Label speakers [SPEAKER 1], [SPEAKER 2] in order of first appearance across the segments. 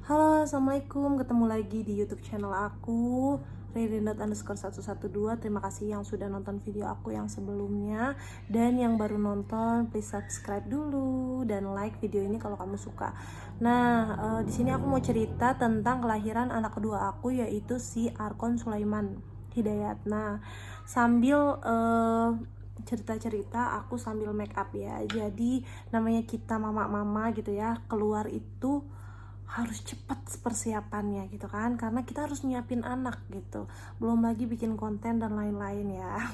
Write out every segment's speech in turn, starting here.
[SPEAKER 1] Halo, assalamualaikum. Ketemu lagi di YouTube channel aku, @112. Terima kasih yang sudah nonton video aku yang sebelumnya, dan yang baru nonton, please subscribe dulu dan like video ini kalau kamu suka. Nah, di sini aku mau cerita tentang kelahiran anak kedua aku, yaitu si Arkon Sulaiman Hidayat. Nah, sambil cerita-cerita aku sambil make up ya. Jadi namanya kita mama-mama gitu ya, keluar itu harus cepat persiapannya gitu kan, karena kita harus nyiapin anak gitu, belum lagi bikin konten dan lain-lain ya.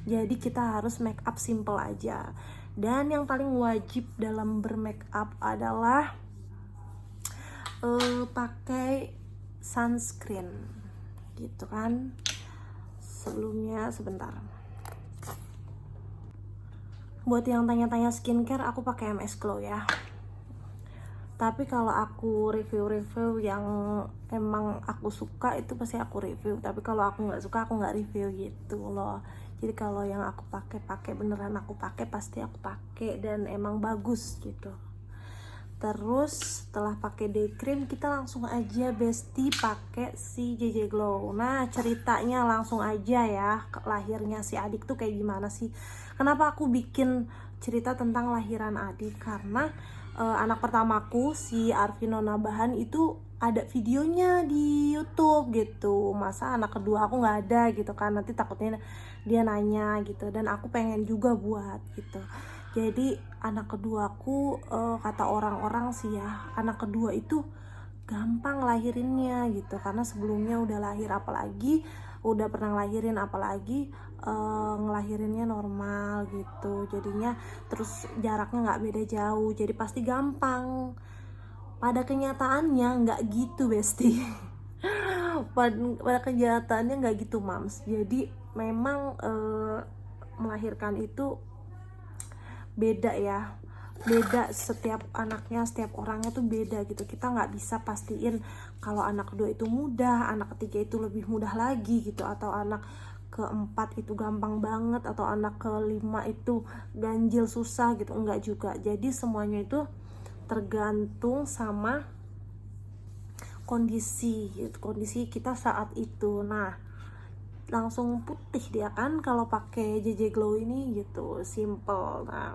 [SPEAKER 1] Jadi kita harus make up simple aja, dan yang paling wajib dalam bermake up adalah pakai sunscreen gitu kan. Sebelumnya sebentar, buat yang tanya-tanya skincare, aku pakai MS Glow ya. Tapi kalau aku review-review yang emang aku suka itu pasti aku review. Tapi kalau aku nggak suka, aku nggak review gitu loh. Jadi kalau yang aku pakai beneran aku pakai, pasti aku pakai dan emang bagus gitu. Terus setelah pakai day cream, kita langsung aja bestie pakai si JJ Glow. Nah, ceritanya langsung aja ya, lahirnya si adik tuh kayak gimana sih. Kenapa aku bikin cerita tentang lahiran adik? Karena anak pertamaku si Arvino Nabahan itu ada videonya di YouTube gitu. Masa anak kedua aku nggak ada gitu kan, nanti takutnya dia nanya gitu, dan aku pengen juga buat gitu. Jadi anak keduaku, kata orang-orang sih ya, anak kedua itu gampang lahirinnya gitu, karena sebelumnya udah lahir, apalagi udah pernah ngelahirin, apalagi ngelahirinnya normal gitu, jadinya terus jaraknya nggak beda jauh, jadi pasti gampang. Pada kenyataannya nggak gitu, Besti. Pada kenyataannya nggak gitu, Mams. Jadi memang melahirkan itu beda ya, beda, setiap anaknya, setiap orangnya tuh beda gitu. Kita nggak bisa pastiin kalau anak kedua itu mudah, anak ketiga itu lebih mudah lagi gitu, atau anak keempat itu gampang banget, atau anak kelima itu ganjil susah gitu, enggak juga. Jadi semuanya itu tergantung sama kondisi gitu, kondisi kita saat itu. Nah, langsung putih dia kan kalau pakai JJ Glow ini gitu, simple. Nah,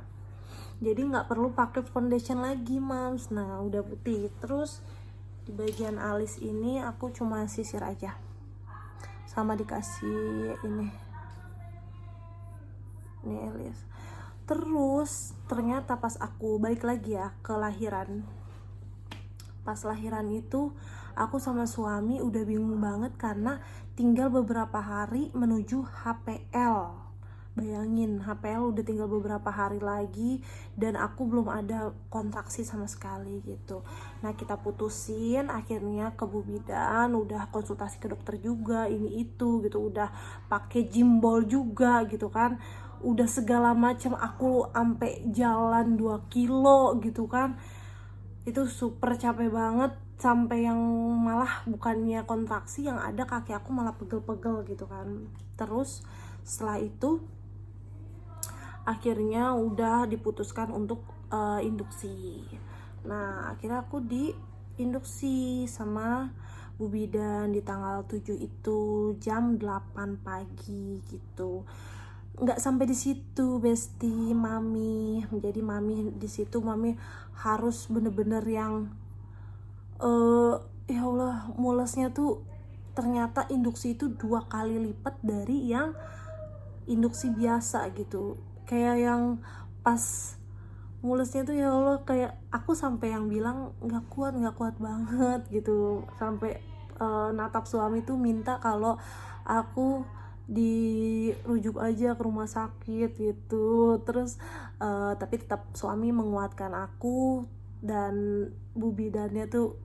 [SPEAKER 1] jadi nggak perlu pakai foundation lagi, Mams. Nah, udah putih. Terus di bagian alis ini aku cuma sisir aja, sama dikasih ini alis. Terus ternyata pas aku balik lagi ya ke lahiran, pas lahiran itu aku sama suami udah bingung banget karena tinggal beberapa hari menuju HPL. Bayangin, HPL udah tinggal beberapa hari lagi dan aku belum ada kontraksi sama sekali gitu. Nah, kita putusin akhirnya ke Bu Bidan, udah konsultasi ke dokter juga, ini itu gitu, udah pakai gimbal juga gitu kan. Udah segala macam, aku sampai jalan 2 kilo gitu kan. Itu super capek banget, sampai yang malah bukannya kontraksi, yang ada kaki aku malah pegel-pegel gitu kan. Terus setelah itu akhirnya udah diputuskan untuk induksi. Nah, akhirnya aku diinduksi sama Bu Bidan di tanggal 7 itu jam 8 pagi gitu. Nggak sampai di situ, Besti, Mami. Jadi Mami di situ, Mami harus bener-bener yang ya Allah, mulesnya tuh ternyata induksi itu 2 kali lipat dari yang induksi biasa gitu. Kayak yang pas mulesnya tuh, ya Allah, kayak aku sampai yang bilang nggak kuat banget gitu, sampai natap suami tuh minta kalau aku dirujuk aja ke rumah sakit gitu. Terus tapi tetap suami menguatkan aku, dan Bu Bidannya tuh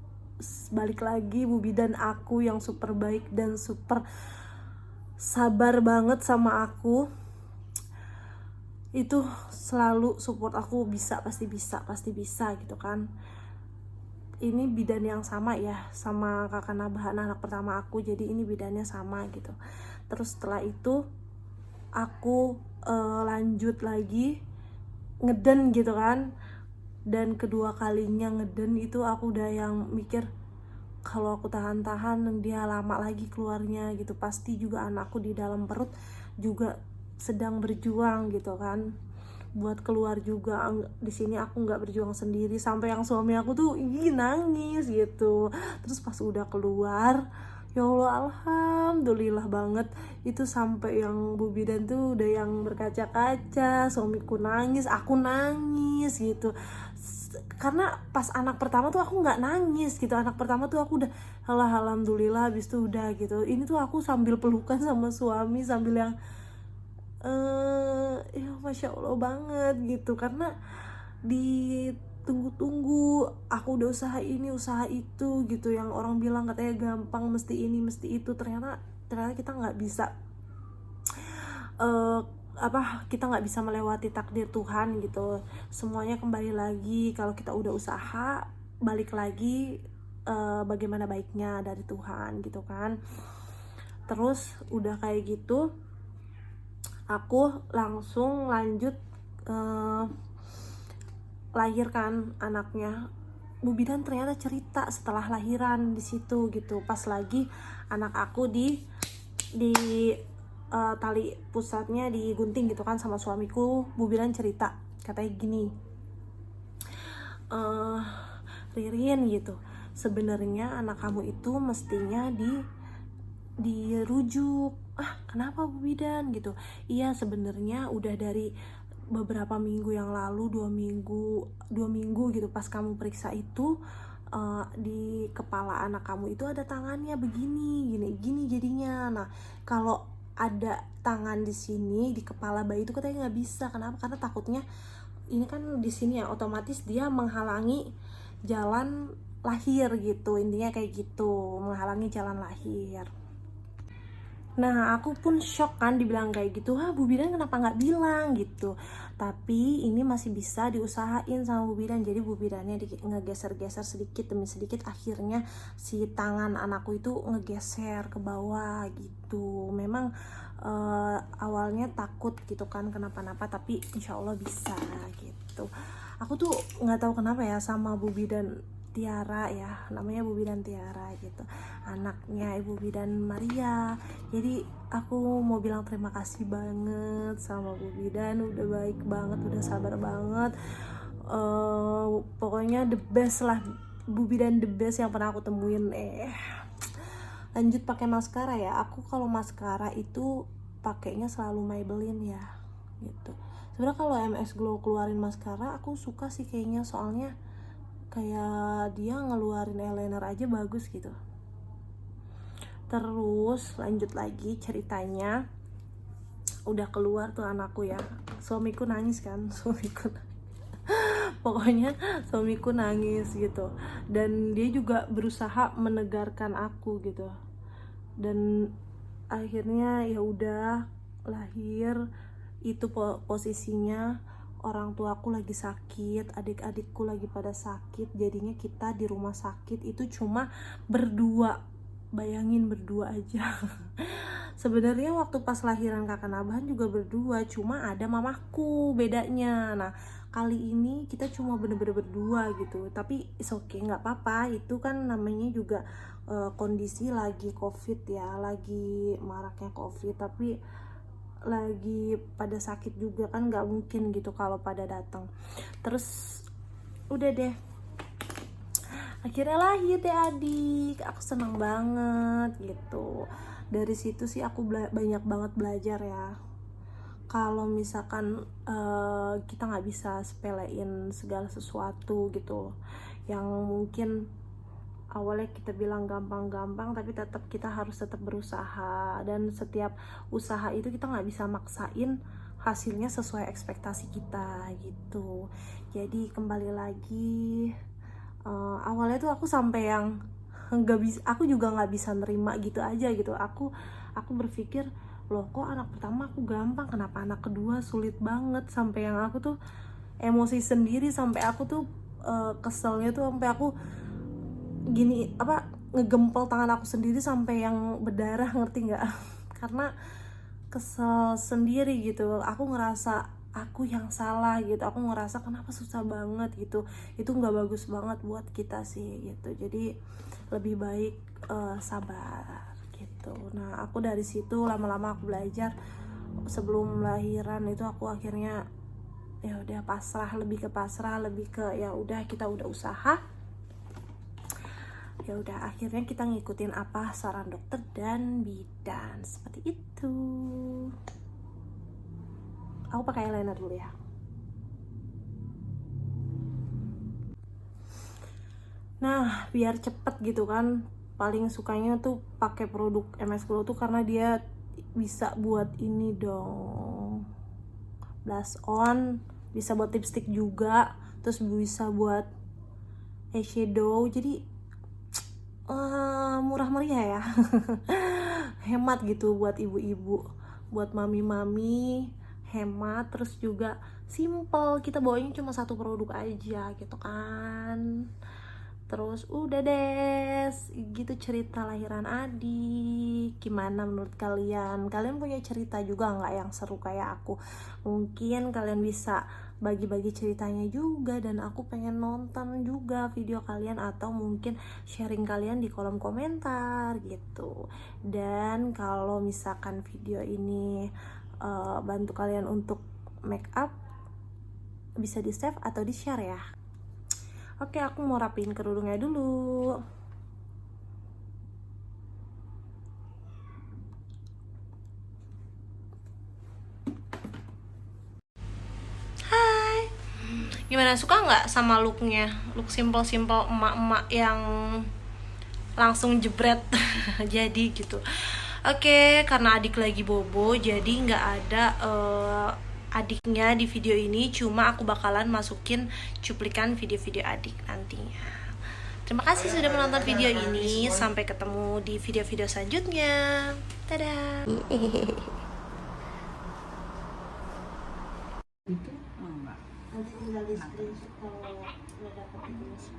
[SPEAKER 1] balik lagi, Bu Bidan aku yang super baik dan super sabar banget sama aku, itu selalu support aku, pasti bisa gitu kan. Ini bidan yang sama ya sama kakak Nabahan, anak pertama aku, jadi ini bidannya sama gitu. Terus setelah itu aku lanjut lagi ngeden gitu kan, dan kedua kalinya ngeden itu aku udah yang mikir, kalau aku tahan-tahan dia lama lagi keluarnya gitu, pasti juga anakku di dalam perut juga sedang berjuang gitu kan buat keluar juga. Di sini aku nggak berjuang sendiri, sampai yang suami aku tuh nangis gitu. Terus pas udah keluar, ya Allah alhamdulillah banget itu, sampai yang Bu Bidan tuh udah yang berkaca-kaca, suamiku nangis, aku nangis gitu. Karena pas anak pertama tuh aku nggak nangis gitu, anak pertama tuh aku udah alhamdulillah, habis itu udah gitu. Ini tuh aku sambil pelukan sama suami, sambil yang ya masya Allah banget gitu, karena ditunggu-tunggu aku udah usaha ini usaha itu gitu, yang orang bilang katanya gampang, mesti ini mesti itu, ternyata kita nggak bisa kita nggak bisa melewati takdir Tuhan gitu. Semuanya kembali lagi, kalau kita udah usaha balik lagi bagaimana baiknya dari Tuhan gitu kan. Terus udah kayak gitu aku langsung lanjut lahirkan anaknya. Bu Bidan ternyata cerita setelah lahiran di situ gitu, pas lagi anak aku di tali pusatnya digunting gitu kan sama suamiku. Bu Bidan cerita katanya gini, Ririn gitu, sebenarnya anak kamu itu mestinya dirujuk. Kenapa Bu Bidan gitu? Iya, sebenarnya udah dari beberapa minggu yang lalu, 2 minggu gitu, pas kamu periksa itu di kepala anak kamu itu ada tangannya begini gini jadinya. Nah, kalau ada tangan di sini di kepala bayi itu katanya nggak bisa. Kenapa? Karena takutnya ini kan di sini ya, otomatis dia menghalangi jalan lahir gitu, intinya kayak gitu, menghalangi jalan lahir. Nah, aku pun shock kan dibilang kayak gitu. Bu Bidan kenapa nggak bilang gitu. Tapi ini masih bisa diusahain sama Bu Bidan. Jadi Bu Bidannya ngegeser-geser sedikit demi sedikit, akhirnya si tangan anakku itu ngegeser ke bawah gitu. Memang awalnya takut gitu kan kenapa-napa, tapi insya Allah bisa gitu. Aku tuh nggak tahu kenapa ya sama Bu Bidan Tiara ya, namanya Bu Bidan Tiara gitu, anaknya Ibu Bidan Maria. Jadi aku mau bilang terima kasih banget sama Bu Bidan, udah baik banget, udah sabar banget. Pokoknya the best lah, Bu Bidan the best yang pernah aku temuin. Lanjut pakai maskara ya. Aku kalau maskara itu pakainya selalu Maybelline ya gitu. Sebenarnya kalau MS Glow keluarin maskara aku suka sih kayaknya, soalnya kayak dia ngeluarin eyeliner aja bagus gitu. Terus lanjut lagi ceritanya, udah keluar tuh anakku ya, suamiku nangis kan, pokoknya suamiku nangis gitu, dan dia juga berusaha menegarkan aku gitu. Dan akhirnya ya udah lahir. Itu posisinya orang tuaku lagi sakit, adik-adikku lagi pada sakit, jadinya kita di rumah sakit itu cuma berdua. Bayangin, berdua aja. Sebenarnya waktu pas lahiran kakak Nabahan juga berdua, cuma ada mamaku bedanya. Nah, kali ini kita cuma bener-bener berdua gitu. Tapi it's okay, nggak apa-apa. Itu kan namanya juga kondisi lagi covid ya, lagi maraknya covid, tapi lagi pada sakit juga kan, nggak mungkin gitu kalau pada datang. Terus udah deh, akhirnya lahir deh adik. Aku seneng banget gitu. Dari situ sih aku banyak banget belajar ya, kalau misalkan kita nggak bisa sepelein segala sesuatu gitu, yang mungkin awalnya kita bilang gampang-gampang, tapi kita harus tetap berusaha. Dan setiap usaha itu kita nggak bisa maksain hasilnya sesuai ekspektasi kita gitu. Jadi kembali lagi, awalnya tuh aku sampai yang nggak bisa, aku juga nggak bisa nerima gitu aja gitu. Aku berpikir, loh kok anak pertama aku gampang, kenapa anak kedua sulit banget, sampai yang aku tuh emosi sendiri, sampai aku tuh keselnya tuh sampai aku gini ngegempel tangan aku sendiri sampai yang berdarah, ngerti nggak? Karena kesel sendiri gitu. Aku ngerasa aku yang salah gitu, aku ngerasa kenapa susah banget gitu. Itu nggak bagus banget buat kita sih gitu. Jadi lebih baik sabar gitu. Nah aku dari situ lama-lama aku belajar. Sebelum lahiran itu aku akhirnya ya udah pasrah, lebih ke ya udah, kita udah usaha, ya udah akhirnya kita ngikutin apa saran dokter dan bidan, seperti itu. Aku pakai eyeliner dulu ya. Nah biar cepet gitu kan, paling sukanya tuh pakai produk MS Glow tuh karena dia bisa buat ini dong, blush on, bisa buat lipstick juga, terus bisa buat eyeshadow, jadi murah meriah ya. Hemat gitu buat ibu-ibu, buat mami-mami, hemat, terus juga simple, kita bawanya cuma satu produk aja gitu kan. Terus udah deh gitu cerita lahiran adik. Gimana menurut kalian? Kalian punya cerita juga nggak yang seru kayak aku? Mungkin kalian bisa bagi-bagi ceritanya juga, dan aku pengen nonton juga video kalian, atau mungkin sharing kalian di kolom komentar gitu. Dan kalau misalkan video ini bantu kalian untuk make up, bisa di save atau di share ya. Oke, aku mau rapiin kerudungnya dulu. Hai, gimana, suka nggak sama looknya? Look simple-simple emak-emak yang langsung jebret jadi gitu. Oke, karena adik lagi bobo, jadi nggak ada adiknya di video ini. Cuma aku bakalan masukin cuplikan video-video adik nantinya. Terima kasih sudah menonton video ini. Sampai ketemu di video-video selanjutnya. Dadah.
[SPEAKER 2] Itu enggak.
[SPEAKER 1] Nanti tinggal di screenshot kalau udah dapat videonya.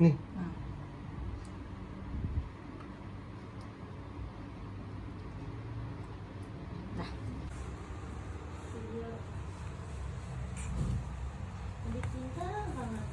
[SPEAKER 3] Nih.
[SPEAKER 2] Nah,
[SPEAKER 1] Video adik pintar banget.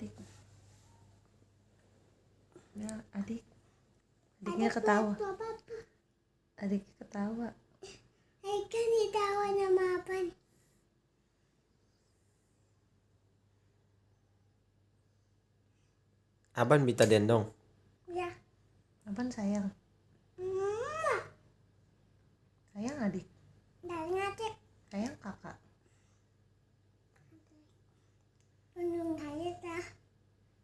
[SPEAKER 2] adik. Ya, adik. Adiknya ketawa. Adiknya ketawa.
[SPEAKER 4] Kan ditawa nama apa?
[SPEAKER 3] Aban bita dendong.
[SPEAKER 4] Ya.
[SPEAKER 2] Apaan sayang? Sayang adik.
[SPEAKER 4] Dan ngatik.
[SPEAKER 2] Sayang kakak.
[SPEAKER 4] Gunung nangis ya.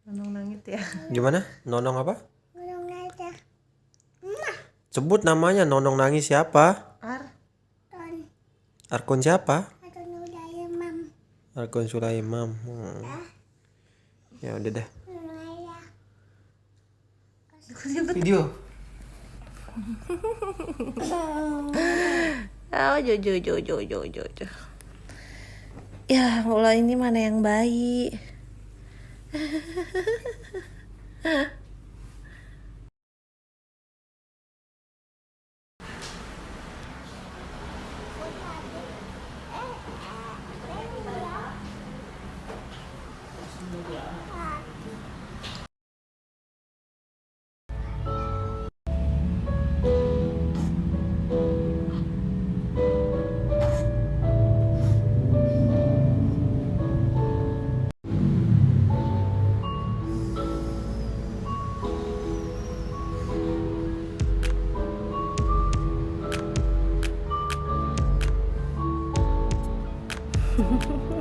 [SPEAKER 2] Nonong nangis ya.
[SPEAKER 3] Gimana? Nonong apa?
[SPEAKER 4] Gunung nangis ya.
[SPEAKER 3] Sebut namanya, Nonong nangis siapa?
[SPEAKER 4] Ton.
[SPEAKER 3] Arkon siapa?
[SPEAKER 4] Atau nudaya mam.
[SPEAKER 3] Arkon Sulaimam. Ya udah dah.
[SPEAKER 4] Nudaya.
[SPEAKER 3] Video.
[SPEAKER 1] Oh, Jojo. Ya Allah, ini mana yang baik?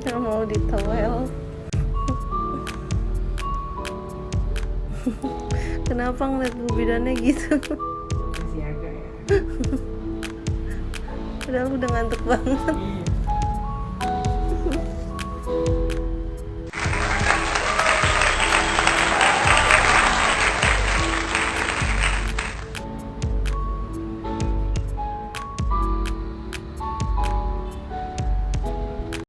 [SPEAKER 1] Nggak mau ditowel. Kenapa ngeliat bu bidannya gitu?
[SPEAKER 2] Siaga ya.
[SPEAKER 1] Padahal udah ngantuk banget.
[SPEAKER 2] Iya.